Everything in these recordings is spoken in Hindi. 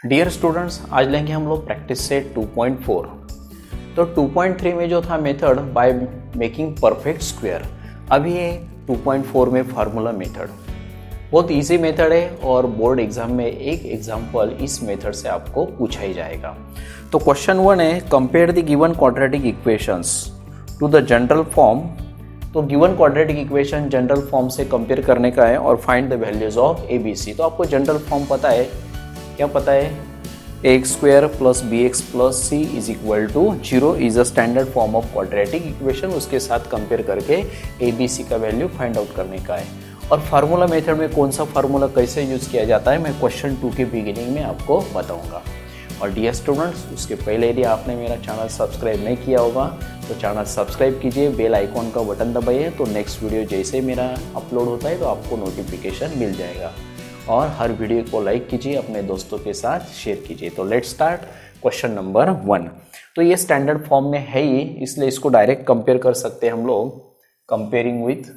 डियर स्टूडेंट्स, आज लेंगे हम लोग प्रैक्टिस सेट 2.4। तो 2.3 में जो था method by making perfect square, अभी ये 2.4 में फार्मूला मेथड बहुत इजी मेथड है और बोर्ड एग्जाम में एक एग्जाम्पल इस मेथड से आपको पूछा ही जाएगा। तो क्वेश्चन 1 है, compare the given quadratic equations to the general form. तो given quadratic equation general form से कंपेयर करने का है और find the values of A B C. तो आपको जनरल फॉर्म पता है, क्या पता है? X square plus b x plus c is equal to 0 is a standard form of quadratic equation. उसके साथ कंपेयर करके ए बी सी का वैल्यू फाइंड आउट करने का है। और फार्मूला मेथड में कौन सा फार्मूला कैसे यूज किया जाता है, मैं क्वेश्चन 2 के बिगिनिंग में आपको बताऊंगा। और डियर स्टूडेंट्स, उसके पहले यदि आपने मेरा चैनल सब्सक्राइब नहीं किया होगा तो चैनल सब्सक्राइब कीजिए, बेल आइकॉन का बटन दबाइए, तो नेक्स्ट वीडियो जैसे मेरा अपलोड होता है तो आपको नोटिफिकेशन मिल जाएगा। और हर वीडियो को लाइक कीजिए, अपने दोस्तों के साथ शेयर कीजिए। तो लेट्स स्टार्ट क्वेश्चन नंबर 1। तो ये स्टैंडर्ड फॉर्म में है ही, इसलिए इसको डायरेक्ट कंपेयर कर सकते हैं हम लोग। Comparing with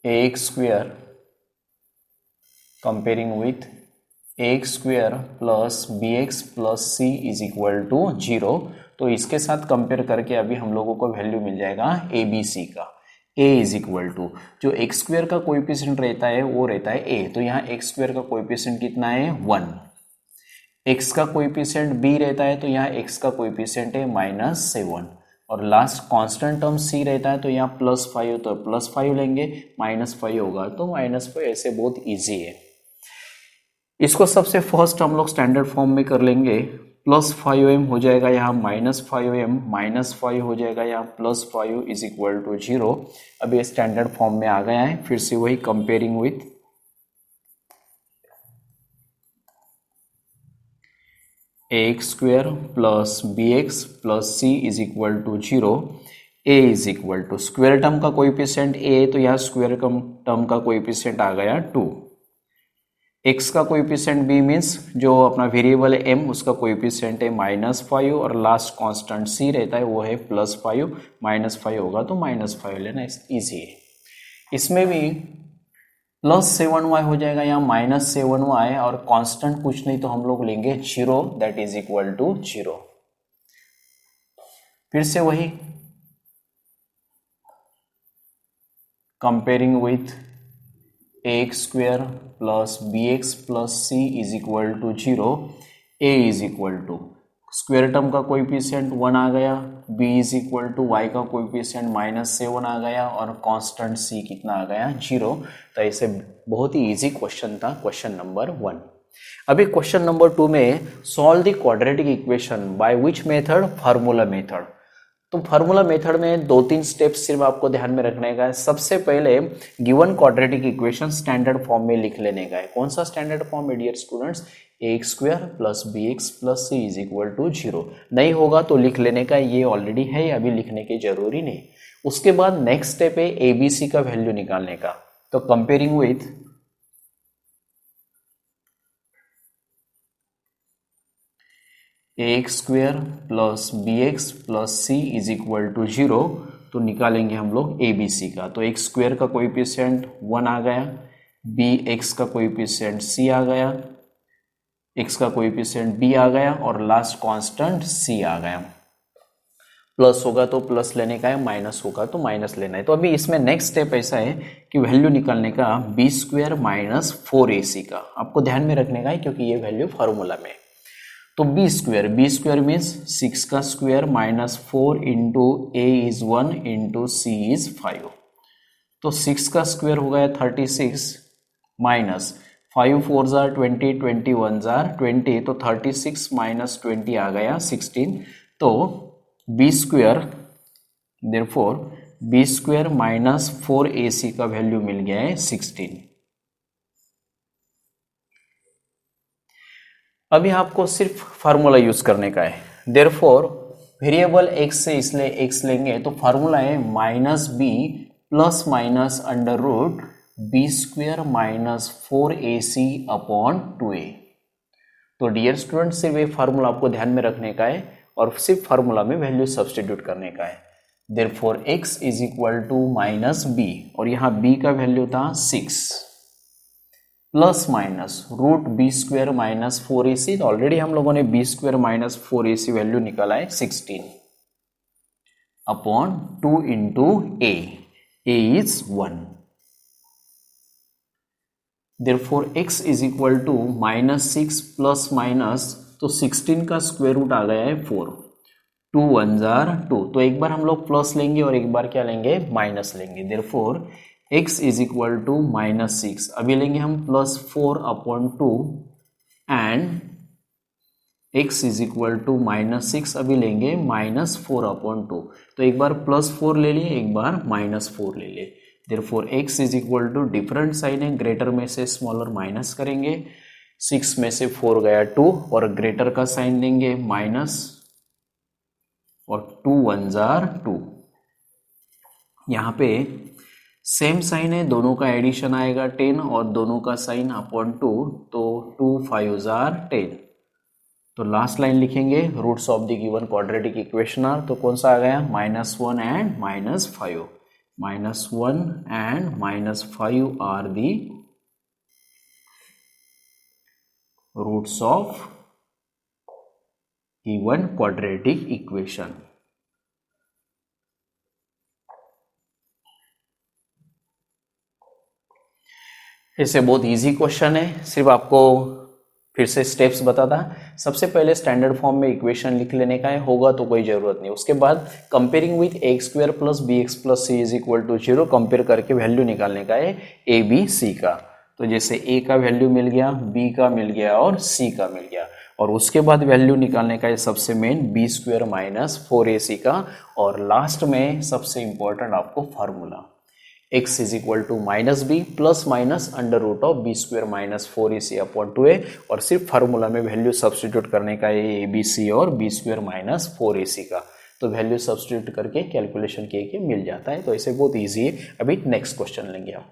a square, comparing with x square plus b x plus c is equal to 0। तो इसके साथ कंपेयर करके अभी हम लोगों को वैल्यू मिल जाएगा ए बी सी का। a इज इक्वल टू जो एक्स स्क्वायर का कोएफिशिएंट रहता है वो रहता है a, तो यहाँ एक्स स्क्वायर का कोएफिशिएंट कितना है 1। x का कोएफिशिएंट b रहता है तो यहाँ x का कोएफिशिएंट है -7। और लास्ट कांस्टेंट टर्म c रहता है तो यहाँ +5, तो +5 लेंगे, -5 होगा तो -5। ऐसे बहुत इजी है। इसको सबसे फर्स्ट हम लोग स्टैंडर्ड फॉर्म में कर लेंगे। +5m हो जाएगा यहाँ -5m, -5 हो जाएगा यहाँ +5 इज इक्वल टू 0। अब ये स्टैंडर्ड फॉर्म में आ गया है। फिर से वही comparing with x square plus b x plus c is equal to 0। A is equal to square term का कोएफिशिएंट ए, तो यहाँ स्क्वायर टर्म का कोएफिशिएंट आ गया 2। x का कोएफिशिएंट b मीन्स जो अपना वेरिएबल है m, उसका कोएफिशिएंट है -5 और लास्ट कांस्टेंट c रहता है वो है +5, -5 होगा तो -5 लेना इजी है। इसमें भी +7y हो जाएगा यहाँ -7y, और कांस्टेंट कुछ नहीं तो हम लोग लेंगे 0, दैट इज इक्वल टू 0। फिर से वही comparing with x square plus b x plus c is equal to 0। A is equal to square term का कोएफिशिएंट 1 आ गया, b is equal to y का कोएफिशिएंट -7 आ गया, और कांस्टेंट c कितना आ गया 0। तो ऐसे बहुत ही इजी क्वेश्चन था क्वेश्चन नंबर 1। अभी क्वेश्चन नंबर 2 में solve the quadratic equation by which method? Formula method. तो फार्मूला मेथड में 2-3 स्टेप्स सिर्फ आपको ध्यान में रखने का है। सबसे पहले given quadratic equation standard form में लिख लेने का है। कौन सा स्टैंडर्ड फॉर्म है dear students? X square plus b x plus c is equal to 0। नहीं होगा तो लिख लेने का, ये ऑलरेडी है, अभी लिखने की जरूरी नहीं। उसके बाद नेक्स्ट स्टेप है ए बी सी का वैल्यू निकालने का। तो comparing with x square plus b x plus c is equal to 0, तो निकालेंगे हम लोग ए बी सी का। तो एक्स स्क्वायर का कोएफिशिएंट 1 आ गया, बी एक्स का कोएफिशिएंट सी आ गया, एक्स का कोएफिशिएंट बी आ गया, और लास्ट कांस्टेंट सी आ गया। प्लस होगा तो प्लस लेने का है, माइनस होगा तो माइनस लेना है। तो अभी इसमें नेक्स्ट स्टेप ऐसा है कि वैल्यू निकालने का बी स्क्वायर माइनस 4ac का आपको ध्यान में रखने का है, क्योंकि ये वैल्यू फार्मूला में। तो बी स्क्वायर मीन्स 6 का square -4 into a is 1 into c is 5। तो 6 का स्क्वायर हो गया 36 माइनस 5 4 जार 20, 21 जार 20, तो 36 माइनस 20 आ गया 16। तो b square, therefore b square minus 4ac का वैल्यू मिल गया है 16। अभी आपको सिर्फ फार्मूला यूज करने का है। देयरफॉर वेरिएबल x से इसलिए x लेंगे, तो फार्मूला है -b plus minus under root b square minus 4ac upon 2a। तो डियर स्टूडेंट, सिर्फ ये फार्मूला आपको ध्यान में रखने का है और सिर्फ फार्मूला में वैल्यू सब्सटीट्यूट करने का है। Therefore x is equal to minus b, और यहाँ b का वैल्यू था 6 plus minus root b square minus 4ac, तो ऑलरेडी हम लोगों ने B square minus 4ac value निकाला है 16 upon 2 into a is 1। Therefore x is equal to minus 6 plus minus, तो 16 का स्क्वायर रूट आ गया है 4, 2 1 जार 2, तो एक बार हम लोग प्लस लेंगे और एक बार क्या लेंगे, माइनस लेंगे। Therefore x is equal to minus 6, अभी लेंगे हम plus 4 upon 2 and x is equal to minus 6, अभी लेंगे माइनस 4 अपॉन 2, तो एक बार प्लस 4 ले लिए, एक बार माइनस 4 ले लिए। Therefore x is equal to different sign है, ग्रेटर में से स्मॉलर माइनस करेंगे, 6 में से 4 गया 2 और ग्रेटर का साइन लेंगे माइनस, और 2 1 जार 2। यहाँ पे सेम साइन है, दोनों का एडिशन आएगा 10 और दोनों का साइन अपॉन 2, तो 2 5 जार 10। तो लास्ट लाइन लिखेंगे roots of the given quadratic equation are, तो कौन सा आ गया, -1 and -5, -1 and -5 are the roots of given quadratic equation. ऐसे बहुत इजी क्वेश्चन है, सिर्फ आपको फिर से स्टेप्स बताता। सबसे पहले स्टैंडर्ड फॉर्म में इक्वेशन लिख लेने का है, होगा तो कोई जरूरत नहीं। उसके बाद comparing with x square plus b x plus c is equal to 0, compare करके वैल्यू निकालने का है ए बी सी का। तो जैसे ए का वैल्यू मिल गया, बी का मिल गया और सी का मिल गया, और उसके बाद वैल्यू निकालने का है सबसे main B square minus 4ac का, और लास्ट में सबसे इंपॉर्टेंट आपको formula x is equal to minus b plus minus under root of b square minus 4ac upon 2a, और सिर्फ फार्मूला में वैल्यू सब्सटीट्यूट करने का है ए बी सी और बी स्क्वायर माइनस 4ac का। तो वैल्यू सब्सटीट्यूट करके कैलकुलेशन के मिल जाता है। तो ऐसे बहुत ईजी है। अभी नेक्स्ट क्वेश्चन लेंगे हम।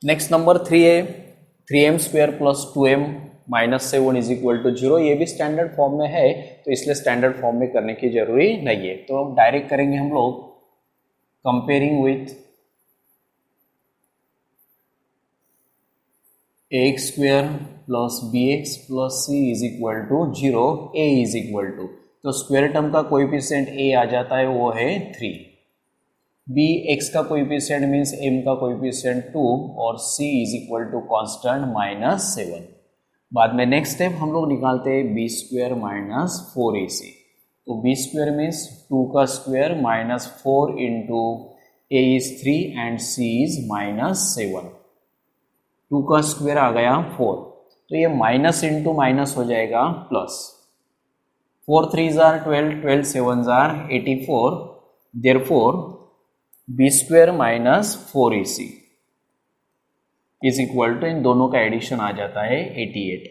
नेक्स्ट नंबर 3 है 3m square plus 2m minus 7 is equal to 0। ये भी स्टैंडर्ड फॉर्म में है, तो इसलिए स्टैंडर्ड फॉर्म में करने की जरूरी नहीं है। तो डायरेक्ट करेंगे हम लोग comparing with ax square plus bx plus c is equal to 0, a is equal to, तो स्क्वायर टर्म का कोएफिशिएंट a आ जाता है, वो है 3, b x का कोएफिशिएंट मीन्स m का कोएफिशिएंट 2 और c is equal to constant minus 7। बाद में नेक्स्ट स्टेप हम लोग निकालते हैं बी स्क्वायर माइनस 4ac, तो बी स्क्वायर मीन्स 2 का square minus 4 into a is 3 and c is minus 7, 2 का स्क्वायर आ गया 4, तो ये माइनस इंटू माइनस हो जाएगा प्लस, 4 3 जार 12, 12 7 जार 84, therefore b square minus 4ac is equal to, इन दोनों का एडिशन आ जाता है 88।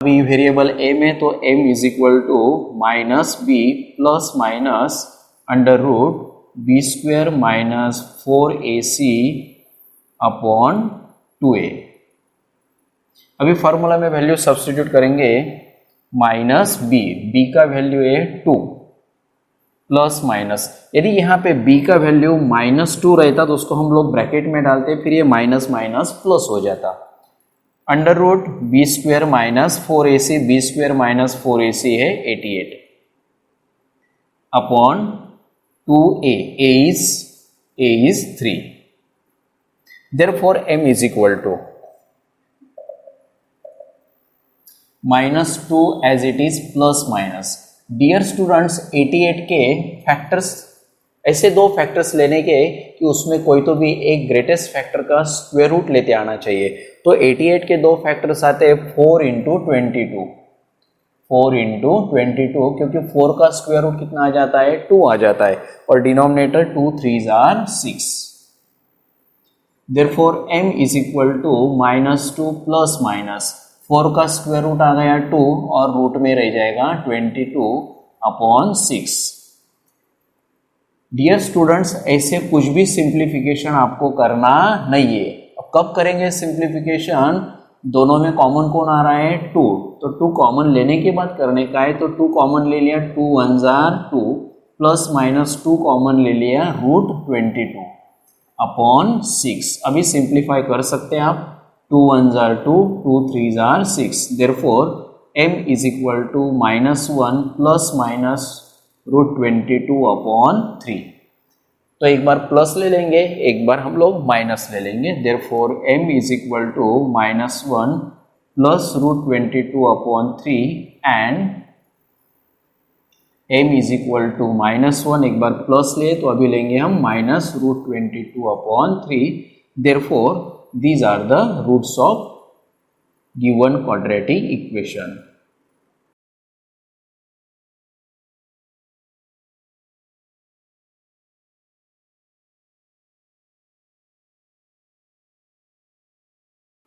अभी वेरिएबल a में तो m is equal to minus b plus minus under root b square minus 4ac upon 2a। अभी फॉर्मूला में वैल्यू सब्स्टिट्यूट करेंगे, माइनस बी का वैल्यू है 2 प्लस माइनस, यदि यहाँ पे b का वैल्यू -2 रहता तो उसको हम लोग ब्रैकेट में डालते, फिर ये माइनस माइनस प्लस हो जाता, under root b square minus 4ac, b square minus 4ac है 88 upon 2a, a is 3, therefore m is equal to -2 as it is plus minus। Dear students 88 के फैक्टर्स, ऐसे दो फैक्टर्स लेने के कि उसमें कोई तो भी एक ग्रेटेस्ट फैक्टर का स्क्वायर रूट लेते आना चाहिए। तो 88 के दो फैक्टर्स आते हैं 4 इंटू 22, 4 इंटू 22, क्योंकि 4 का स्क्वायर रूट कितना आ जाता है 2 आ जाता है, और denominator 2 3 are 6। Therefore m is equal to -2 plus minus 4 का स्क्वायर रूट आ गया 2 और रूट में रह जाएगा 22 अपॉन 6। डियर स्टूडेंट्स, ऐसे कुछ भी सिंप्लीफिकेशन आपको करना नहीं है। अब कब करेंगे सिंप्लीफिकेशन, दोनों में कॉमन कौन आ रहा है 2, तो 2 कॉमन लेने के बाद करने का है, तो 2 कॉमन ले लिया, 2 1 जार 2 प्लस माइनस 2 कॉमन ले लिया √22 अपॉन 6। अभी सिंप्लीफाई कर सकते हैं आप, 2 1 जार 2, 2 3 जार 6, therefore m is equal to -1 plus minus √22 upon 3। तो एक बार प्लस ले लेंगे, एक बार हम लोग माइनस ले लेंगे, therefore m is equal to -1 plus √22 upon 3 and m is equal to -1, एक बार प्लस ले तो अभी लेंगे हम minus √22 upon 3, therefore these are the roots of given quadratic equation.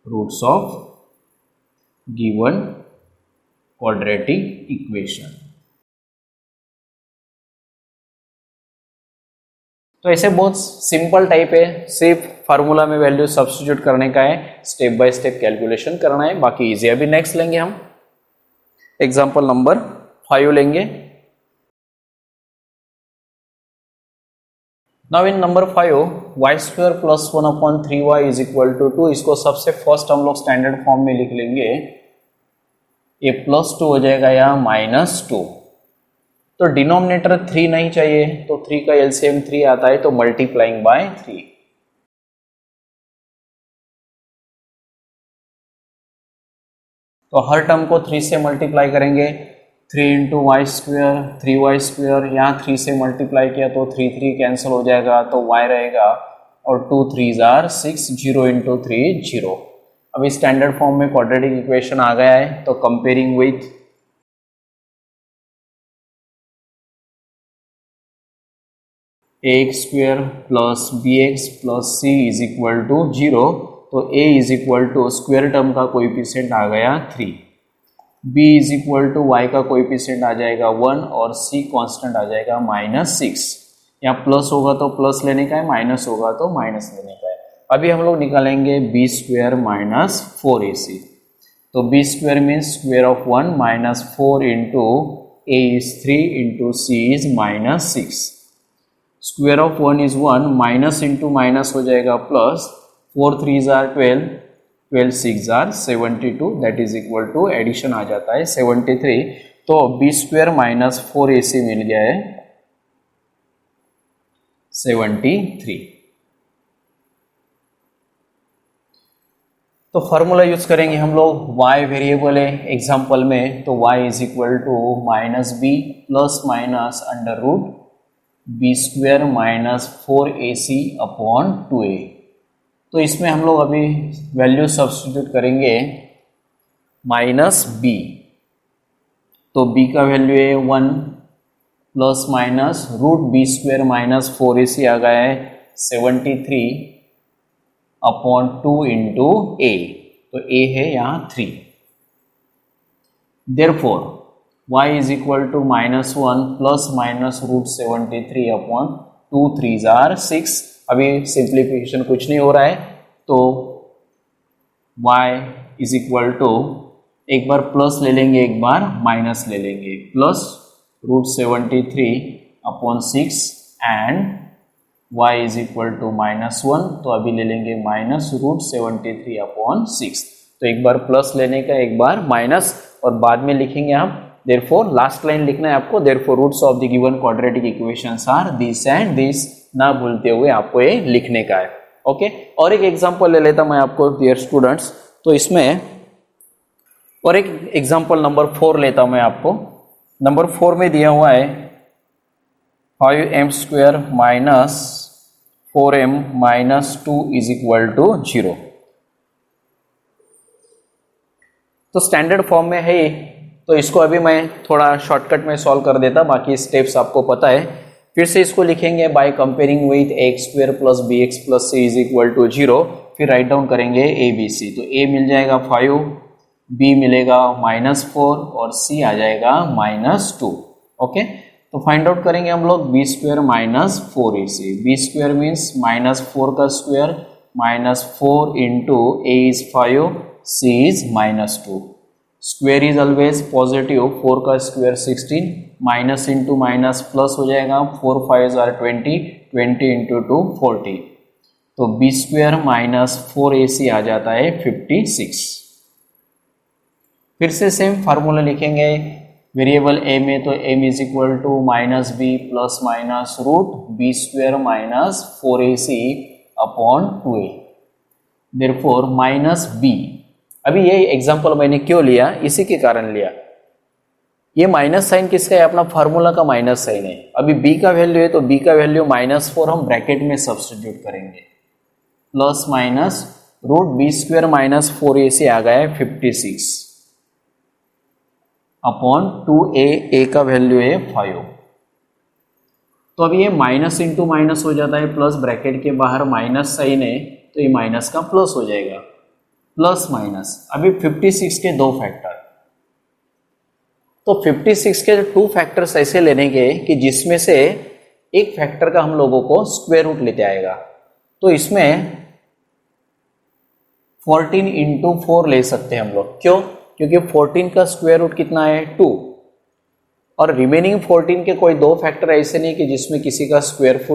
Roots of given quadratic equation. तो ऐसे बहुत सिंपल टाइप है, सिर्फ फार्मूला में वैल्यू सब्स्टिट्यूट करने का है, स्टेप बाय स्टेप कैलकुलेशन करना है, बाकी इजी। अभी नेक्स्ट लेंगे हम एग्जांपल नंबर 5 लेंगे। Now in number 5 y² plus 1 upon 3y is equal to 2। इसको सबसे फर्स्ट हम लोग स्टैंडर्ड फॉर्म में लिख लेंगे, ये +2 हो जाएगा या -2। तो डिनोमिनेटर 3 नहीं चाहिए, तो 3 का एलसीएम 3 आता है, तो मल्टीप्लाइंग बाय 3। तो हर टर्म को 3 से मल्टीप्लाई करेंगे, 3 × y², 3y², यहाँ 3 से मल्टीप्लाई किया तो 3 3 कैंसिल हो जाएगा, तो y रहेगा, और 2 3 जार 6, 0 × 3 0। अभी स्टैंडर्ड फॉर्म में क्वाड्रेटिक इक्वेशन आ गया है, तो comparing with ax² plus bx plus c is equal to 0, तो a is equal to square term का कोएफिशिएंट आ गया 3, b is equal to y का कोएफिशिएंट आ जाएगा 1 और c कांस्टेंट आ जाएगा -6। यहाँ प्लस होगा तो प्लस लेने का है, माइनस होगा तो माइनस लेने का है। अभी हम लोग निकालेंगे b² माइनस 4ac, तो b² means square of 1 -4 into a is 3 into c is -6। Square of 1 is 1, minus into minus हो जाएगा प्लस, 4 3 जार 12, 12 6 जार 72, that is equal to addition आ जाता है 73। तो b² माइनस 4ac मिल गया है 73। तो फॉर्मूला यूज करेंगे हम लोग, y वेरिएबल है एग्जाम्पल में, तो y is equal to -b plus minus under root b² minus 4ac upon 2a। तो इसमें हम लोग अभी वैल्यू सब्स्टिट्यूट करेंगे -b, तो b का वैल्यू है 1 plus minus √b² minus 4ac आ गया है 73 अपॉन 2 इंटू a, तो a है यहाँ 3। Therefore y is equal to -1 plus minus √73 upon 2 3 जार 6। अभी सिंप्लीफिकेशन कुछ नहीं हो रहा है, तो y इज इक्वल टू एक बार प्लस ले लेंगे, एक बार माइनस ले लेंगे, plus √73 upon 6 and y is equal to -1, तो अभी ले लेंगे माइनस √73 अपॉन 6। तो एक बार प्लस लेने का, एक बार माइनस, और बाद में लिखेंगे आप, देयरफॉर लास्ट लाइन लिखना है आपको, therefore roots of the given quadratic equations are this and this, ना भूलते हुए आपको ये लिखने का है। ओके, और एक एग्जांपल ले लेता मैं आपको डियर स्टूडेंट्स, तो इसमें और एक एग्जांपल नंबर 4 लेता हूं मैं आपको। नंबर 4 में दिया हुआ है 5m² minus 4m minus 2 is equal to 0। तो स्टैंडर्ड फॉर्म में है, तो इसको अभी मैं थोड़ा शॉर्टकट में सॉल्व कर देता, बाकी स्टेप्स आपको पता है। फिर से इसको लिखेंगे by comparing with ax² plus bx plus c is equal to 0, फिर राइट डाउन करेंगे a b c, तो a मिल जाएगा 5, b मिलेगा -4 और c आ जाएगा -2। ओके, तो फाइंड आउट करेंगे हम लोग b² minus 4ac, b² means -4 का square, -4 into a is 5, c is -2. Square is always positive, 4 का square 16, minus into minus plus हो जाएगा, 4 5 आर 20, 20 इंटू 2 40, तो बी स्क्वेयर माइनस 4ac आ जाता है 56। फिर से सेम फार्मूला लिखेंगे वेरिएबल a में, तो m is equal to minus b plus minus root b square minus 4ac upon 2a, therefore minus b. अभी ये एग्जांपल मैंने क्यों लिया, इसी के कारण लिया। ये माइनस साइन किसका है, अपना फार्मूला का माइनस साइन है। अभी b का वैल्यू है तो b का वैल्यू -4 हम ब्रैकेट में सब्स्टिट्यूट करेंगे, plus minus root b square minus 4ac आ गया है 56 अपॉन 2a, a का वैल्यू है 5। तो अब ये माइनस इंटू माइनस हो जाता है प्लस, ब्रैकेट के बाहर माइनस साइन है तो ये माइनस का प्लस हो जाएगा, प्लस माइनस। अभी 56 के दो फैक्टर, तो 56 के 2 फैक्टर्स ऐसे लेने के कि जिसमें से एक फैक्टर का हम लोगों को स्क्वायर रूट लेते आएगा। तो इसमें 14 इंटू 4 ले सकते हैं हम लोग, क्यों? क्योंकि 14 का स्क्वायर रूट कितना है 2, और रिमेनिंग 14 के कोई दो फैक्टर ऐसे नहीं कि जिसमें किसी का स्क्वायर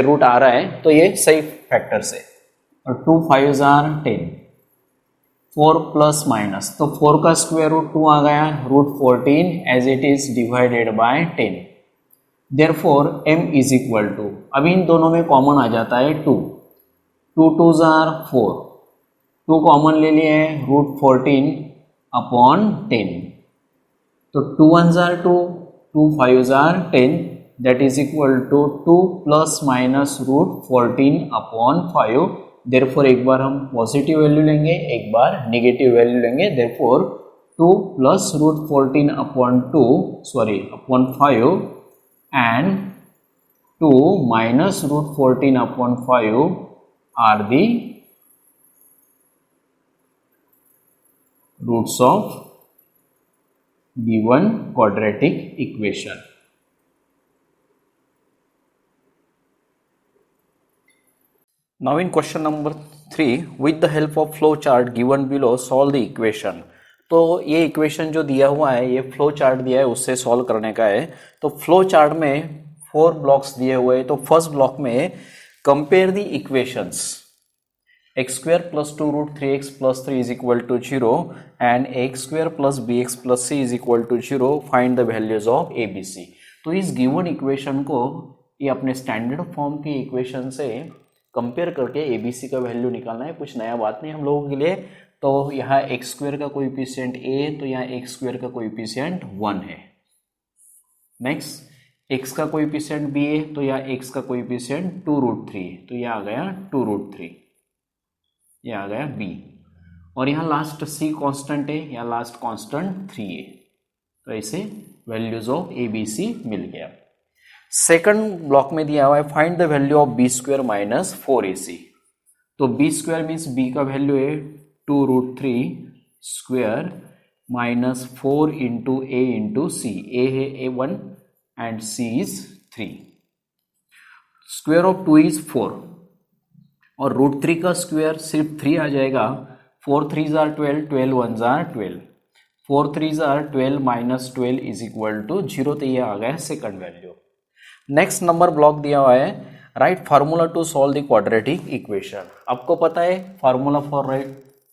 रूट आ रहा है, तो ये सही फैक्टर्स है। और 2 5 आर 10, 4 प्लस माइनस, तो 4 का स्क्वायर रूट 2 आ गया, root 14 as it is divided by 10, therefore m is equal to, अभी इन दोनों में कॉमन आ जाता है 2, 2 2s आर 4, 2 कॉमन ले लिए हैं, रूट 14 अपॉन 10, तो 2 1s are 2, 2 5s are 10, that is equal to 2 plus minus root 14 upon 5। Therefore एक बार हम पॉजिटिव वैल्यू लेंगे, एक बार नेगेटिव वैल्यू लेंगे, therefore 2 plus root 14 upon 5 and 2 minus root 14 upon 5 are the roots of given quadratic equation. Now in question number 3, with the help of flow chart given below solve the equation. तो ये इक्वेशन जो दिया हुआ है, ये फ्लो चार्ट दिया है, उससे सॉल्व करने का है। तो फ्लो चार्ट में 4 ब्लॉक्स दिए हुए हैं। तो फर्स्ट ब्लॉक में compare the equations x square plus 2 root 3x plus 3 is equal to 0 and ax square plus bx plus c is equal to 0. Find the values of ABC. तो इस गिवन इक्वेशन को ये अपने स्टैंडर्ड फॉर्म की इक्वेशन से कंपेयर करके ABC का वैल्यू निकालना है। कुछ नया बात नहीं हम लोगों के लिए। तो यहाँ एक्स स्क्वायर का कोएफिशिएंट a, तो यहाँ एक्स स्क्वायर का कोएफिशिएंट 1 है। नेक्स्ट x का कोएफिशिएंट b है, तो यहाँ x का कोएफिशिएंट 2 रूट 3, तो यह आ गया 2 रूट 3, ये आ गया b। और यहाँ लास्ट c कांस्टेंट है, यहाँ लास्ट कांस्टेंट 3 है। तो ऐसे वैल्यूज ऑफ ABC मिल गया। सेकंड ब्लॉक में दिया हुआ है find the value of b square minus 4ac। तो b स्क्वायर मीन्स b का वैल्यू है 2 root 3 square minus 4 into a into c। a है a1 and c is 3। Square of 2 is 4 और रूट 3 का स्क्वायर सिर्फ 3 आ जाएगा। 4 3s are 12, 12 1s are 12, 4 3s are 12 minus 12 is equal to 0। तो ये आ गया second value. Next number block दिया हुआ है write formula to solve the quadratic equation. आपको पता है formula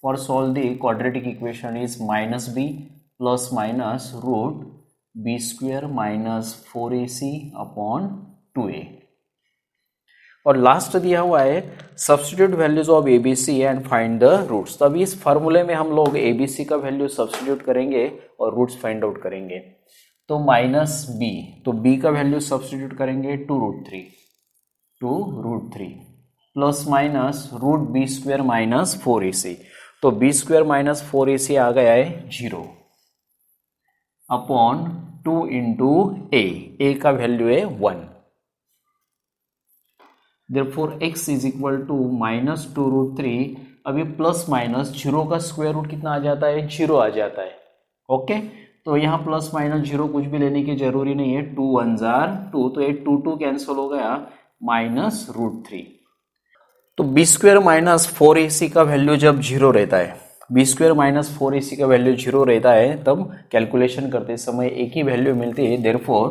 for solve the quadratic equation is minus b plus minus root b square minus 4ac upon 2a। और लास्ट दिया हुआ है substitute values of ABC and find the roots. तो अभी इस फार्मूले में हम लोग ABC का वैल्यू सब्स्टिट्यूट करेंगे और रूट्स फाइंड आउट करेंगे। तो माइनस b, तो b का वैल्यू सब्स्टिट्यूट करेंगे 2 root 3 plus minus root b square minus 4ac। तो b स्क्वायर माइनस 4ac आ गया है 0 अपॉन 2 इंटू a का वैल्यू है 1। Therefore x is equal to minus 2 root 3। अभी प्लस माइनस 0 का स्क्वायर रूट कितना आ जाता है 0 आ जाता है। ओके, तो यहाँ प्लस माइनस 0 कुछ भी लेने की जरूरी नहीं है। 2 1s आर 2, तो ये 2 कैंसिल हो गया, माइनस रूट 3। तो बी स्क्वायर माइनस 4ac का वैल्यू जब 0 रहता है, बी स्क्वायर माइनस 4 इसी का वैल्यू 0 रहता है तब कैलकुलेशन करते समय एक ही वैल्यू मिलती है, देयरफॉर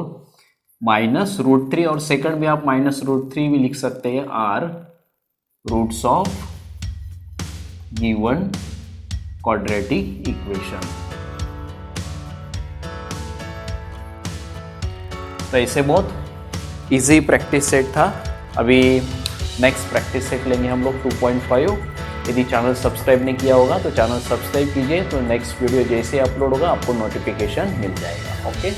-√3, और सेकंड में आप -√3 भी लिख सकते हैं, are roots of given quadratic equation. तो ऐसे बहुत इजी प्रैक्टिस सेट था। अभी नेक्स्ट प्रैक्टिस सेट लेंगे हम लोग 2.5। यदि चैनल सब्सक्राइब नहीं किया होगा तो चैनल सब्सक्राइब कीजिए, तो नेक्स्ट वीडियो जैसे अपलोड होगा आपको नोटिफिकेशन मिल जाएगा। ओके।